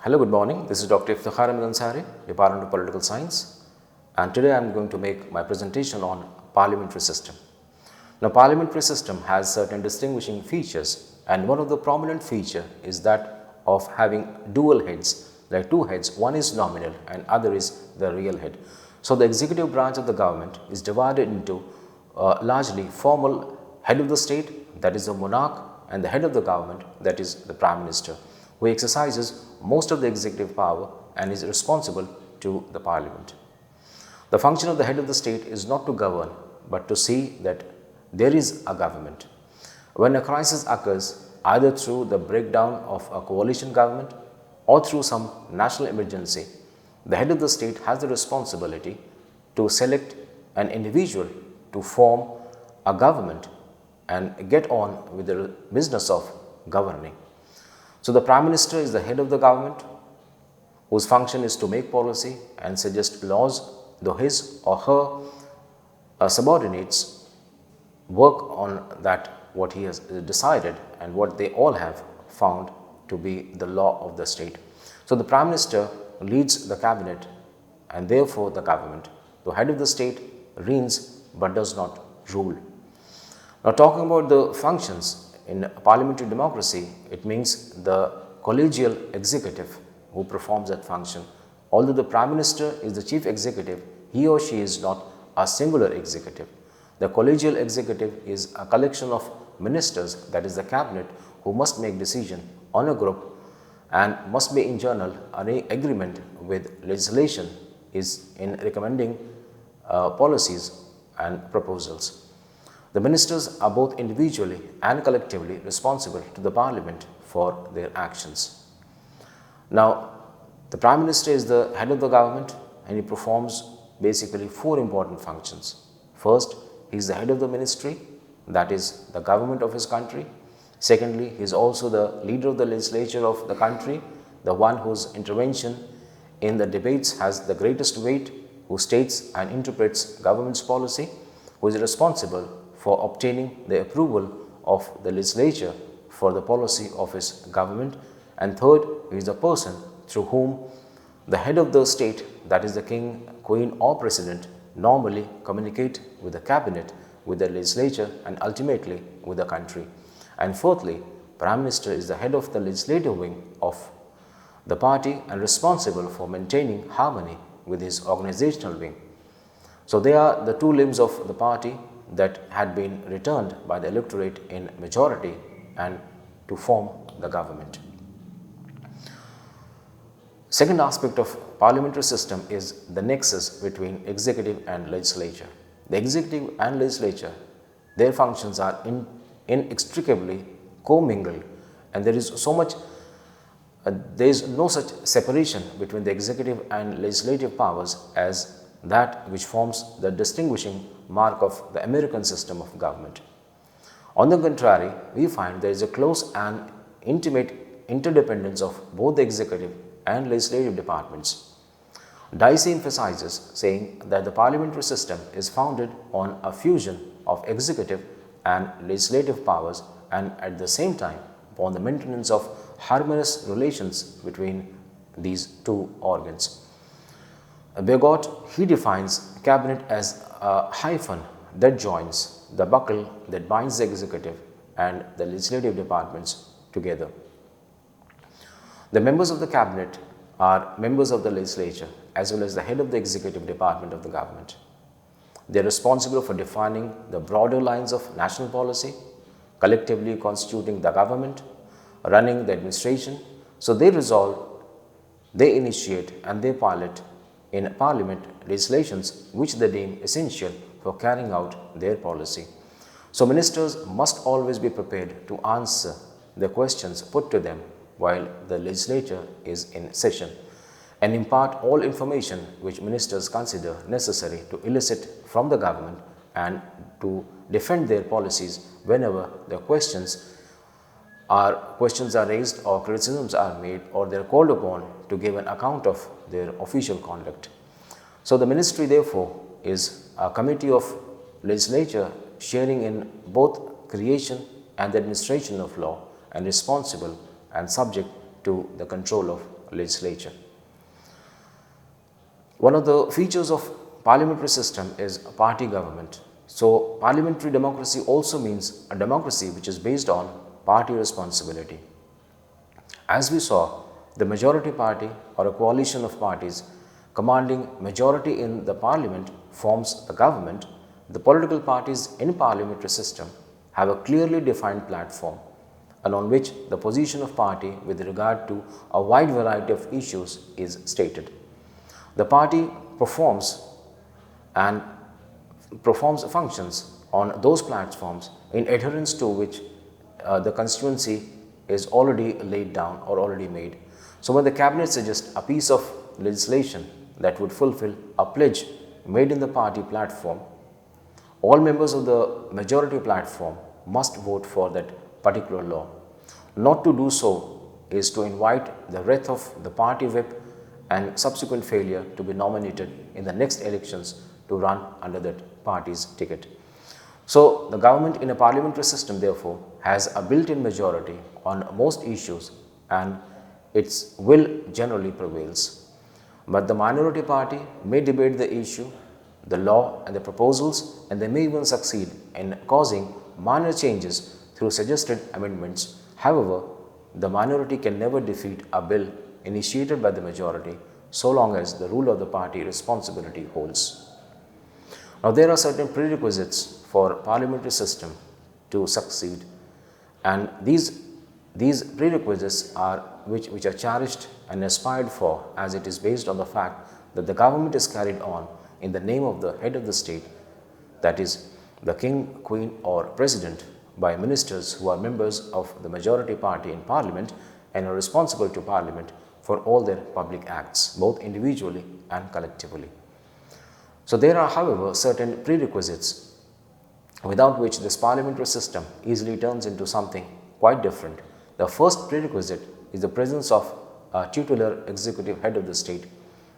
Hello, good morning. This is Dr. Iftikhar Ahmed Ansari, Department of Political Science, and today I am going to make my presentation on parliamentary system. Now, parliamentary system has certain distinguishing features, and one of the prominent feature is that of having dual heads, like two heads. One is nominal and other is the real head. So, the executive branch of the government is divided into largely formal head of the state, that is the monarch, and the head of the government, that is the prime minister, who exercises most of the executive power and is responsible to the parliament. The function of the head of the state is not to govern, but to see that there is a government. When a crisis occurs, either through the breakdown of a coalition government or through some national emergency, the head of the state has the responsibility to select an individual to form a government and get on with the business of governing. So, the Prime Minister is the head of the government, whose function is to make policy and suggest laws, though his or her subordinates work on that what he has decided and what they all have found to be the law of the state. So, the Prime Minister leads the cabinet and therefore the government. The head of the state reigns but does not rule. Now, talking about the functions in parliamentary democracy, it means the collegial executive who performs that function. Although the Prime Minister is the chief executive, he or she is not a singular executive. The collegial executive is a collection of ministers, that is the cabinet, who must make decision on a group and must be in general an agreement with legislation is in recommending policies and proposals. The ministers are both individually and collectively responsible to the parliament for their actions. Now, the Prime Minister is the head of the government and he performs basically four important functions. First, he is the head of the ministry, that is the government of his country. Secondly, he is also the leader of the legislature of the country, the one whose intervention in the debates has the greatest weight, who states and interprets government's policy, who is responsible for obtaining the approval of the legislature for the policy of his government. And third, he is the person through whom the head of the state, that is the king, queen or president, normally communicate with the cabinet, with the legislature and ultimately with the country. And fourthly, Prime Minister is the head of the legislative wing of the party and responsible for maintaining harmony with his organizational wing. So they are the two limbs of the party that had been returned by the electorate in majority and to form the government. Second aspect of parliamentary system is the nexus between executive and legislature. The executive and legislature, their functions are inextricably commingled, and there is no such separation between the executive and legislative powers as that which forms the distinguishing mark of the American system of government. On the contrary, we find there is a close and intimate interdependence of both the executive and legislative departments. Dicey emphasizes, saying that the parliamentary system is founded on a fusion of executive and legislative powers and at the same time upon the maintenance of harmonious relations between these two organs. Begot, he defines cabinet as a hyphen that joins the buckle that binds the executive and the legislative departments together. The members of the cabinet are members of the legislature as well as the head of the executive department of the government. They are responsible for defining the broader lines of national policy, collectively constituting the government, running the administration. So they resolve, they initiate and they pilot in parliament legislations which they deem essential for carrying out their policy. So ministers must always be prepared to answer the questions put to them while the legislature is in session and impart all information which ministers consider necessary to elicit from the government and to defend their policies whenever the questions are raised or criticisms are made or they are called upon to give an account of their official conduct. So the ministry therefore is a committee of legislature sharing in both creation and the administration of law and responsible and subject to the control of legislature. One of the features of parliamentary system is party government. So parliamentary democracy also means a democracy which is based on party responsibility. As we saw, the majority party or a coalition of parties commanding majority in the parliament forms the government. The political parties in parliamentary system have a clearly defined platform and on which the position of party with regard to a wide variety of issues is stated. The party performs functions on those platforms in adherence to which the constituency is already laid down or already made. So when the cabinet suggests a piece of legislation that would fulfill a pledge made in the party platform, all members of the majority platform must vote for that particular law. Not to do so is to invite the wrath of the party whip and subsequent failure to be nominated in the next elections to run under that party's ticket. So the government in a parliamentary system therefore has a built-in majority on most issues and its will generally prevails. But the minority party may debate the issue, the law and the proposals, and they may even succeed in causing minor changes through suggested amendments. However, the minority can never defeat a bill initiated by the majority so long as the rule of the party responsibility holds. Now there are certain prerequisites for parliamentary system to succeed, and these prerequisites are which are cherished and aspired for, as it is based on the fact that the government is carried on in the name of the head of the state, that is the king, queen or president, by ministers who are members of the majority party in parliament and are responsible to parliament for all their public acts, both individually and collectively. So there are, however, certain prerequisites without which this parliamentary system easily turns into something quite different. The first prerequisite is the presence of a tutelar executive head of the state.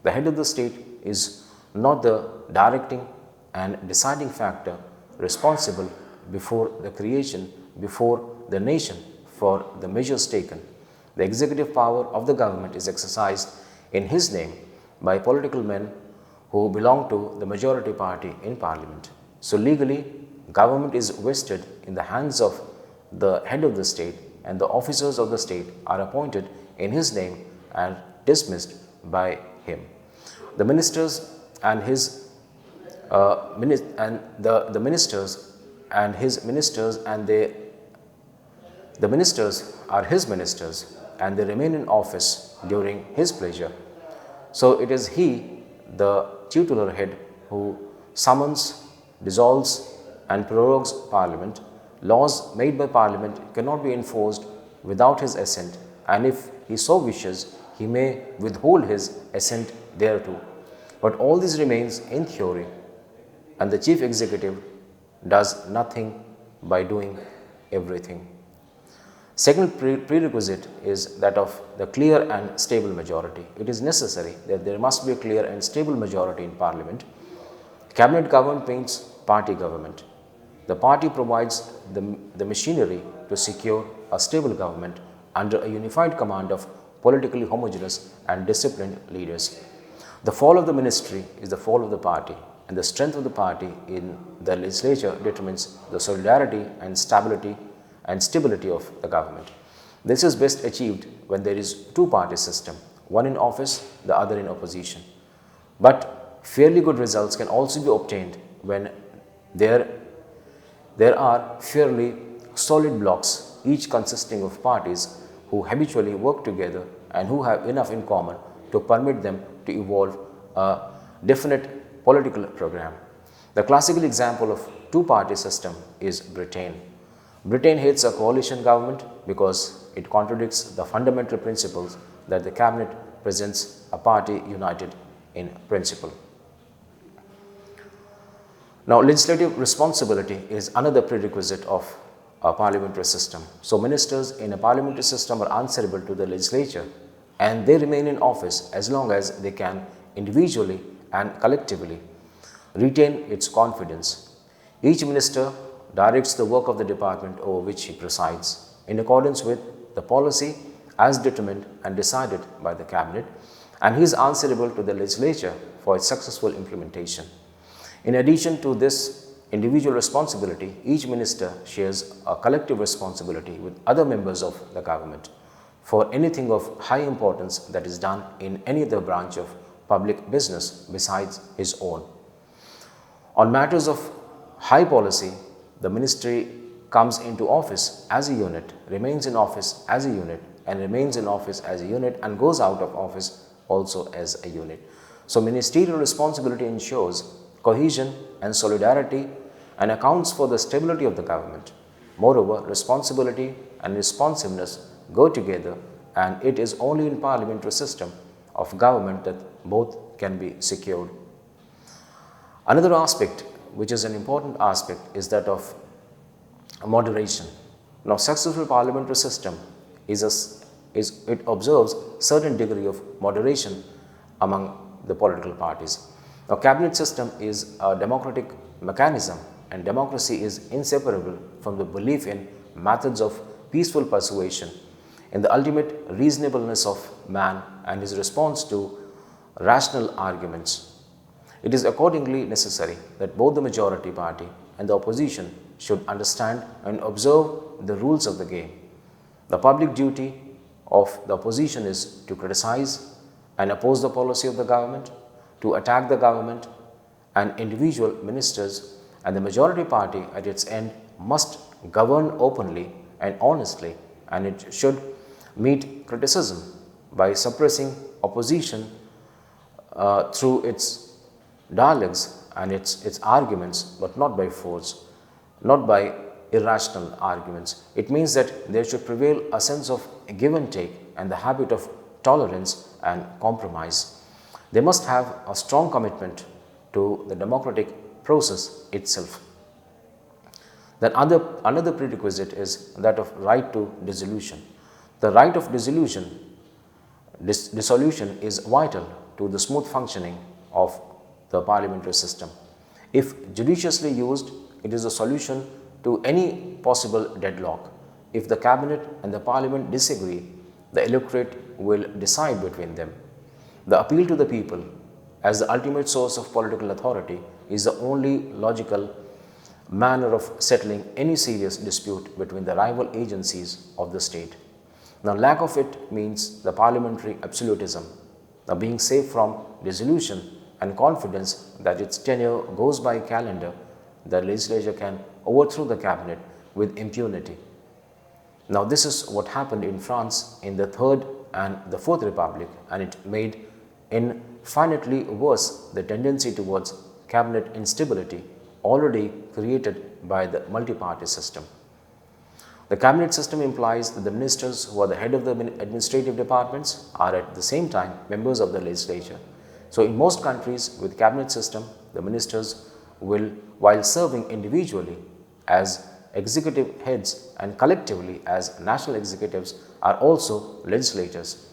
The head of the state is not the directing and deciding factor responsible before the creation, before the nation for the measures taken. The executive power of the government is exercised in his name by political men who belong to the majority party in parliament. So legally, government is vested in the hands of the head of the state, and the officers of the state are appointed in his name and dismissed by him. The ministers and his the ministers and his ministers and the ministers are his ministers and they remain in office during his pleasure. So it is he, the tutelar head, who summons, dissolves and prorogues parliament. Laws made by parliament cannot be enforced without his assent, and if he so wishes, he may withhold his assent thereto. But all this remains in theory, and the chief executive does nothing by doing everything. Second prerequisite is that of the clear and stable majority. It is necessary that there must be a clear and stable majority in parliament. Cabinet government means party government. The party provides the machinery to secure a stable government under a unified command of politically homogeneous and disciplined leaders. The fall of the ministry is the fall of the party, and the strength of the party in the legislature determines the solidarity and stability of the government. This is best achieved when there is two-party system, one in office, the other in opposition. But fairly good results can also be obtained when there are fairly solid blocks, each consisting of parties who habitually work together and who have enough in common to permit them to evolve a definite political program. The classical example of two-party system is Britain. Britain hates a coalition government because it contradicts the fundamental principles that the cabinet presents a party united in principle. Now, legislative responsibility is another prerequisite of a parliamentary system. So, ministers in a parliamentary system are answerable to the legislature, and they remain in office as long as they can individually and collectively retain its confidence. Each minister directs the work of the department over which he presides in accordance with the policy as determined and decided by the cabinet, and he is answerable to the legislature for its successful implementation. In addition to this individual responsibility, each minister shares a collective responsibility with other members of the government for anything of high importance that is done in any other branch of public business besides his own. On matters of high policy, the ministry comes into office as a unit, remains in office as a unit, and remains in office as a unit and goes out of office also as a unit. So ministerial responsibility ensures cohesion and solidarity and accounts for the stability of the government. Moreover, responsibility and responsiveness go together, and it is only in parliamentary system of government that both can be secured. Another aspect, which is an important aspect, is that of moderation. Now, successful parliamentary system it observes certain degree of moderation among the political parties. Now, cabinet system is a democratic mechanism, and democracy is inseparable from the belief in methods of peaceful persuasion, in the ultimate reasonableness of man and his response to rational arguments. It is accordingly necessary that both the majority party and the opposition should understand and observe the rules of the game. The public duty of the opposition is to criticize and oppose the policy of the government, to attack the government and individual ministers, and the majority party at its end must govern openly and honestly, and it should meet criticism by suppressing opposition through its dialogues and its arguments, but not by force, not by irrational arguments. It means that there should prevail a sense of give and take and the habit of tolerance and compromise. They must have a strong commitment to the democratic process itself. Then another prerequisite is that of right to dissolution. The right of dissolution is vital to the smooth functioning of the parliamentary system. If judiciously used, it is a solution to any possible deadlock. If the cabinet and the parliament disagree, the electorate will decide between them. The appeal to the people as the ultimate source of political authority is the only logical manner of settling any serious dispute between the rival agencies of the state. Now, lack of it means the parliamentary absolutism. Now, being safe from dissolution and confidence that its tenure goes by calendar, the legislature can overthrow the cabinet with impunity. Now, this is what happened in France in the Third and the Fourth Republic, and it made infinitely worse the tendency towards cabinet instability already created by the multi-party system. The cabinet system implies that the ministers who are the head of the administrative departments are at the same time members of the legislature. So, in most countries with cabinet system, the ministers will, while serving individually as executive heads and collectively as national executives, are also legislators.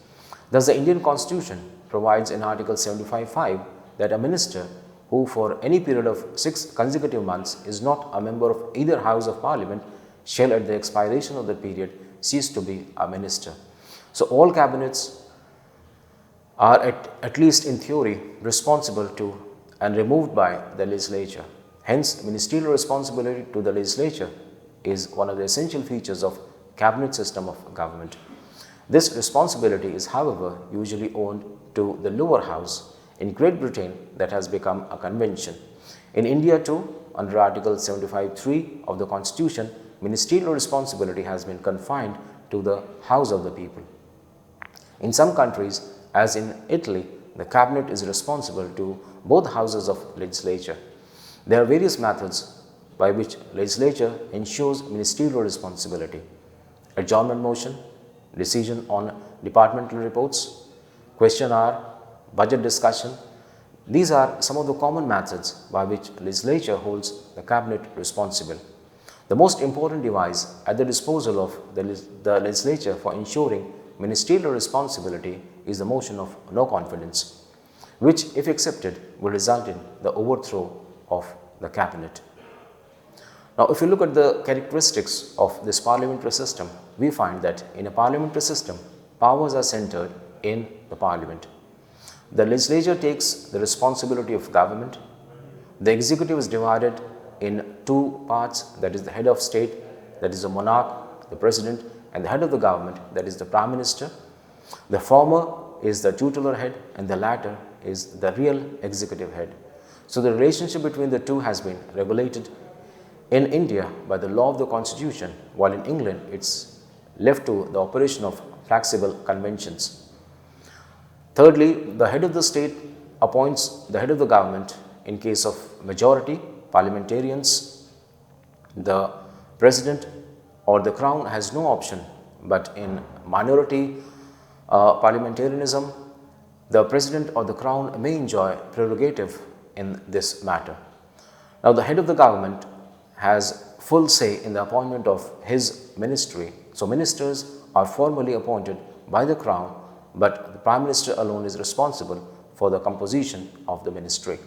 Thus, the Indian Constitution provides in Article 75(5) that a minister who for any period of 6 consecutive months is not a member of either House of Parliament shall at the expiration of the period cease to be a minister. So, all cabinets are at least in theory responsible to and removed by the legislature. Hence, ministerial responsibility to the legislature is one of the essential features of cabinet system of government. This responsibility is, however, usually owned to the lower house. In Great Britain, that has become a convention. In India too, under Article 75(3) of the Constitution, ministerial responsibility has been confined to the House of the People. In some countries, as in Italy, the cabinet is responsible to both houses of legislature. There are various methods by which legislature ensures ministerial responsibility: adjournment motion, decision on departmental reports, question hour, budget discussion. These are some of the common methods by which legislature holds the cabinet responsible. The most important device at the disposal of the legislature for ensuring ministerial responsibility is the motion of no confidence, which, if accepted, will result in the overthrow of the cabinet. Now, if you look at the characteristics of this parliamentary system, we find that in a parliamentary system, powers are centered in the Parliament. The legislature takes the responsibility of government. The executive is divided in two parts, that is the head of state, that is the monarch, the president, and the head of the government, that is the prime minister. The former is the tutelar head and the latter is the real executive head. So the relationship between the two has been regulated in India by the law of the constitution, while in England it's left to the operation of flexible conventions. Thirdly, the head of the state appoints the head of the government in case of majority, parliamentarians. The president or the crown has no option, but in minority parliamentarianism, the president or the crown may enjoy prerogative in this matter. Now, the head of the government has full say in the appointment of his ministry. So, ministers are formally appointed by the crown, but the prime minister alone is responsible for the composition of the ministry.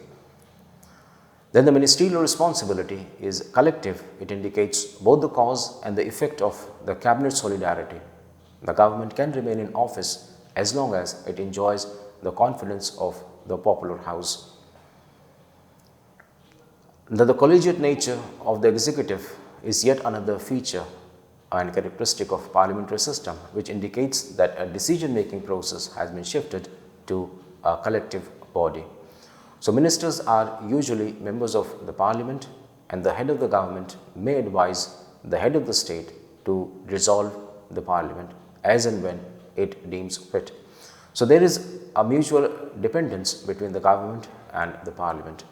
Then the ministerial responsibility is collective. It indicates both the cause and the effect of the cabinet solidarity. The government can remain in office as long as it enjoys the confidence of the popular house. The collegiate nature of the executive is yet another feature and characteristic of parliamentary system, which indicates that a decision-making process has been shifted to a collective body. So, ministers are usually members of the parliament, and the head of the government may advise the head of the state to dissolve the parliament as and when it deems fit. So, there is a mutual dependence between the government and the parliament.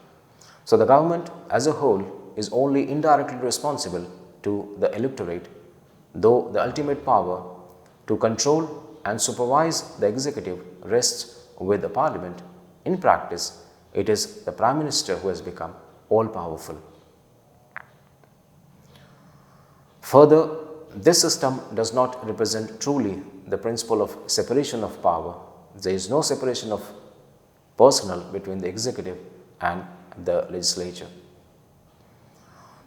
So, the government as a whole is only indirectly responsible to the electorate, though the ultimate power to control and supervise the executive rests with the parliament. In practice, it is the prime minister who has become all-powerful. Further, this system does not represent truly the principle of separation of power. There is no separation of personnel between the executive and the legislature.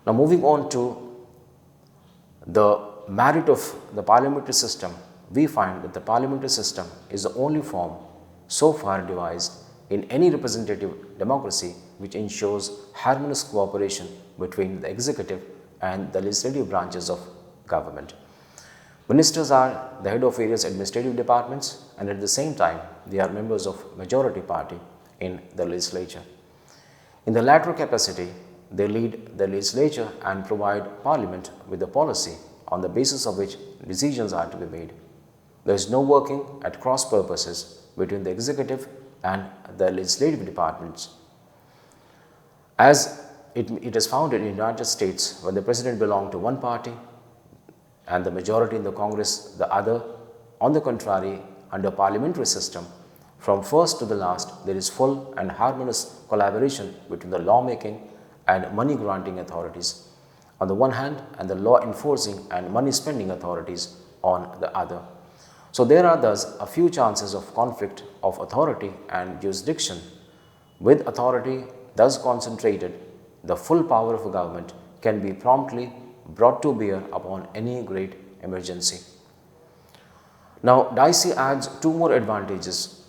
Now, moving on to the merit of the parliamentary system, we find that the parliamentary system is the only form so far devised in any representative democracy which ensures harmonious cooperation between the executive and the legislative branches of government. Ministers are the head of various administrative departments, and at the same time they are members of majority party in the legislature. In the latter capacity, they lead the legislature and provide parliament with the policy on the basis of which decisions are to be made. There is no working at cross purposes between the executive and the legislative departments. As it is found in the United States, when the president belonged to one party and the majority in the Congress the other. On the contrary, under parliamentary system, from first to the last, there is full and harmonious collaboration between the lawmaking and money granting authorities on the one hand and the law enforcing and money spending authorities on the other. So there are thus a few chances of conflict of authority and jurisdiction. With authority thus concentrated, the full power of a government can be promptly brought to bear upon any great emergency. Now, Dicey adds two more advantages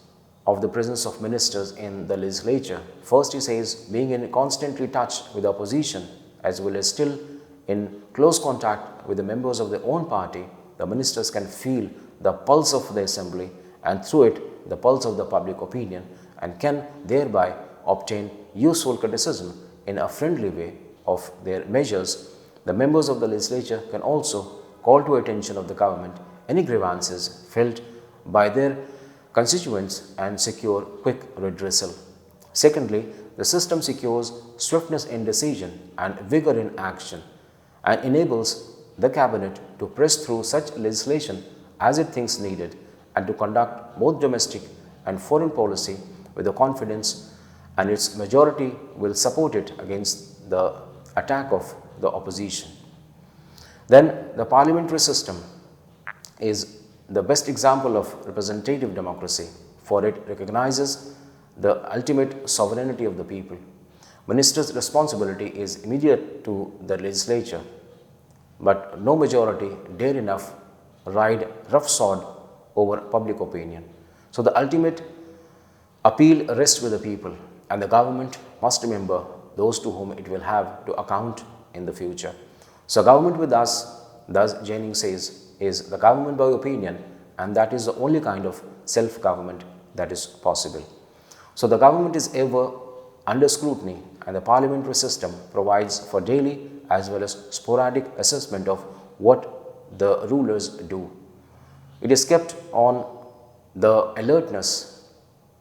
of the presence of ministers in the legislature. First, he says, being in constantly touch with the opposition as well as still in close contact with the members of their own party, the ministers can feel the pulse of the assembly and through it the pulse of the public opinion, and can thereby obtain useful criticism in a friendly way of their measures. The members of the legislature can also call to attention of the government any grievances felt by their constituents and secure quick redressal. Secondly, the system secures swiftness in decision and vigor in action and enables the cabinet to press through such legislation as it thinks needed and to conduct both domestic and foreign policy with the confidence, and its majority will support it against the attack of the opposition. Then the parliamentary system is the best example of representative democracy, for it recognizes the ultimate sovereignty of the people. Ministers' responsibility is immediate to the legislature, but no majority dare enough ride roughshod over public opinion. So the ultimate appeal rests with the people, and the government must remember those to whom it will have to account in the future. So government with us, thus Jennings says, is the government by opinion, and that is the only kind of self-government that is possible. So the government is ever under scrutiny, and the parliamentary system provides for daily as well as sporadic assessment of what the rulers do. It is kept on the alertness,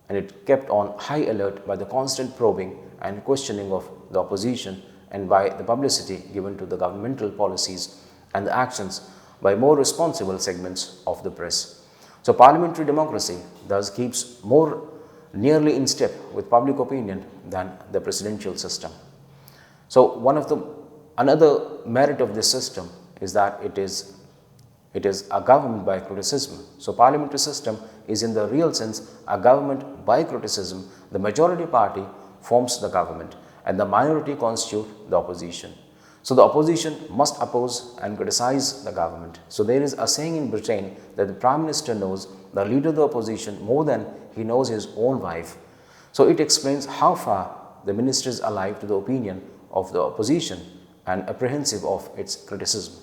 and it kept on high alert by the constant probing and questioning of the opposition, and by the publicity given to the governmental policies and the actions by more responsible segments of the press. So parliamentary democracy thus keeps more nearly in step with public opinion than the presidential system. So another merit of this system is that it is a government by criticism. So parliamentary system is in the real sense a government by criticism. The majority party forms the government and the minority constitute the opposition. So the opposition must oppose and criticize the government. So there is a saying in Britain that the Prime Minister knows the leader of the opposition more than he knows his own wife. So it explains how far the minister is alive to the opinion of the opposition and apprehensive of its criticism.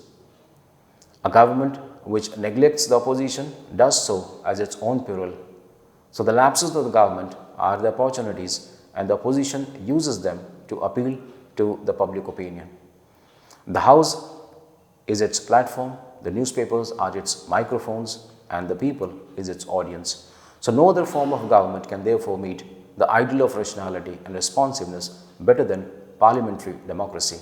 A government which neglects the opposition does so at its own peril. So the lapses of the government are the opportunities, and the opposition uses them to appeal to the public opinion. The House is its platform, the newspapers are its microphones, and the people is its audience. So no other form of government can therefore meet the ideal of rationality and responsiveness better than parliamentary democracy.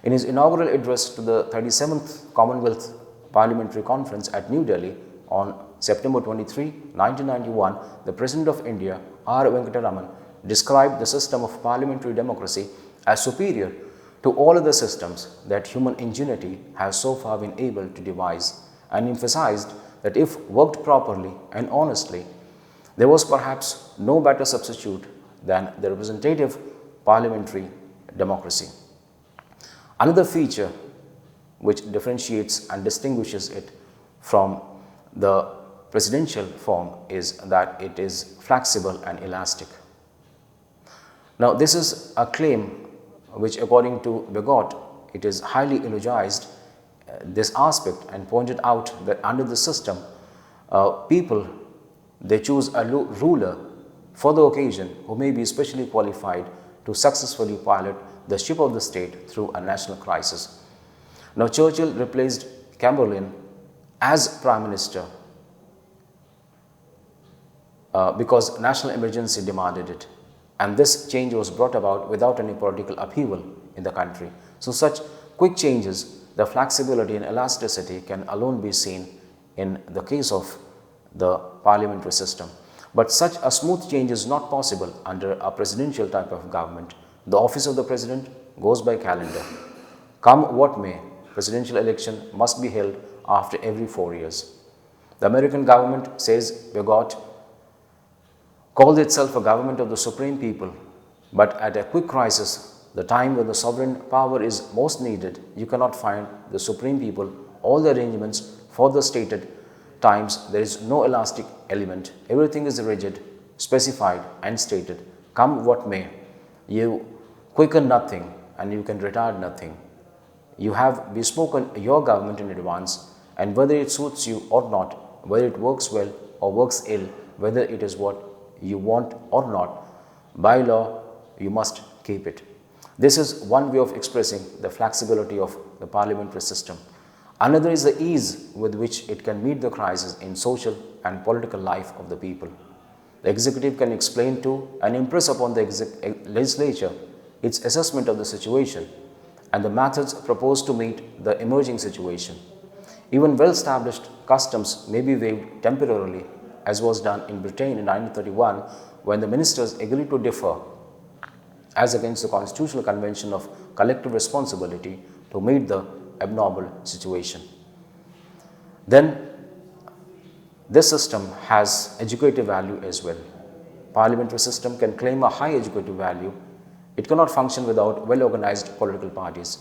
In his inaugural address to the 37th Commonwealth Parliamentary Conference at New Delhi on September 23, 1991, the President of India, R. Venkataraman, described the system of parliamentary democracy as superior to all other systems that human ingenuity has so far been able to devise, and emphasized that if worked properly and honestly, there was perhaps no better substitute than the representative parliamentary democracy. Another feature which differentiates and distinguishes it from the presidential form is that it is flexible and elastic. Now, this is a claim which, according to Begot, it is highly eulogized this aspect and pointed out that under the system, people, they choose a ruler for the occasion who may be specially qualified to successfully pilot the ship of the state through a national crisis. Now, Churchill replaced Chamberlain as Prime Minister because national emergency demanded it, and this change was brought about without any political upheaval in the country. So such quick changes, the flexibility and elasticity can alone be seen in the case of the parliamentary system. But such a smooth change is not possible under a presidential type of government. The office of the president goes by calendar. Come what may, presidential election must be held after every 4 years. The American government, says Begot, calls itself a government of the supreme people, but at a quick crisis, the time when the sovereign power is most needed, you cannot find the supreme people all the arrangements for the stated times. There is no elastic element. Everything is rigid, specified and stated. Come what may, you quicken nothing and you can retard nothing. You have bespoken your government in advance, and whether it suits you or not, whether it works well or works ill, whether it is what you want or not, by law you must keep it. This is one way of expressing the flexibility of the parliamentary system. Another is the ease with which it can meet the crisis in social and political life of the people. The executive can explain to and impress upon the legislature its assessment of the situation and the methods proposed to meet the emerging situation. Even well-established customs may be waived temporarily, as was done in Britain in 1931 when the ministers agreed to differ as against the Constitutional Convention of Collective Responsibility to meet the abnormal situation. Then this system has educative value as well. Parliamentary system can claim a high educative value. It cannot function without well-organized political parties.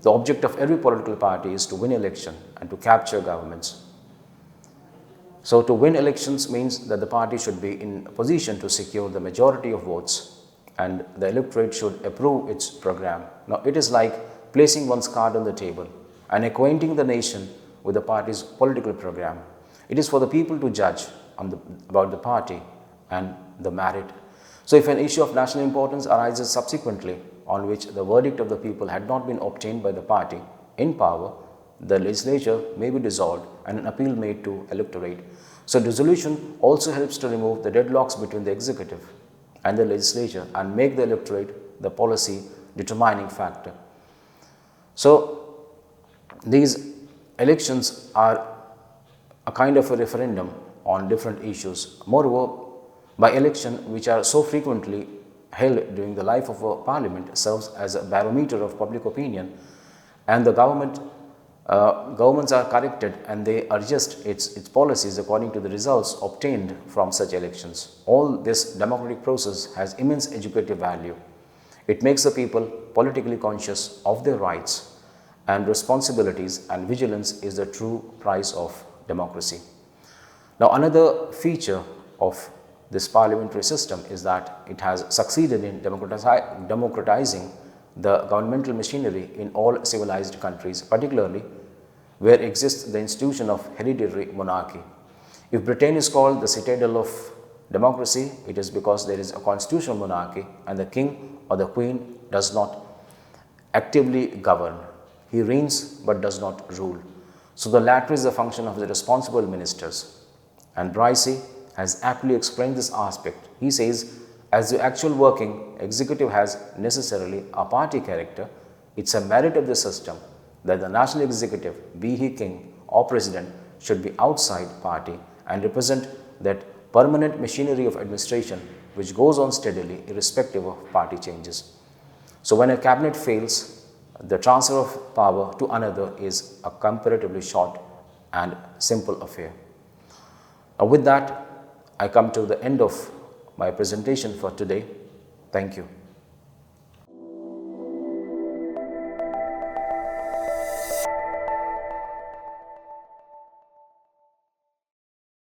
The object of every political party is to win election and to capture governments. So to win elections means that the party should be in a position to secure the majority of votes and the electorate should approve its program. Now it is like placing one's card on the table and acquainting the nation with the party's political program. It is for the people to judge about the party and the merit. So if an issue of national importance arises subsequently on which the verdict of the people had not been obtained by the party in power, the legislature may be dissolved and an appeal made to electorate. So dissolution also helps to remove the deadlocks between the executive and the legislature and make the electorate the policy determining factor. So these elections are a kind of a referendum on different issues. Moreover, by election, which are so frequently held during the life of a parliament, serves as a barometer of public opinion, and the governments are corrected and they adjust its policies according to the results obtained from such elections. All this democratic process has immense educative value. It makes the people politically conscious of their rights and responsibilities, and vigilance is the true price of democracy. Now, another feature of this parliamentary system is that it has succeeded in democratizing the governmental machinery in all civilized countries, particularly where exists the institution of hereditary monarchy. If Britain is called the citadel of democracy, it is because there is a constitutional monarchy and the king or the queen does not actively govern. He reigns but does not rule. So the latter is the function of the responsible ministers. And Bryce has aptly explained this aspect. He says, as the actual working executive has necessarily a party character, it's a merit of the system that the national executive, be he king or president, should be outside party and represent that permanent machinery of administration which goes on steadily irrespective of party changes. So when a cabinet fails, the transfer of power to another is a comparatively short and simple affair. Now with that, I come to the end of my presentation for today. Thank you.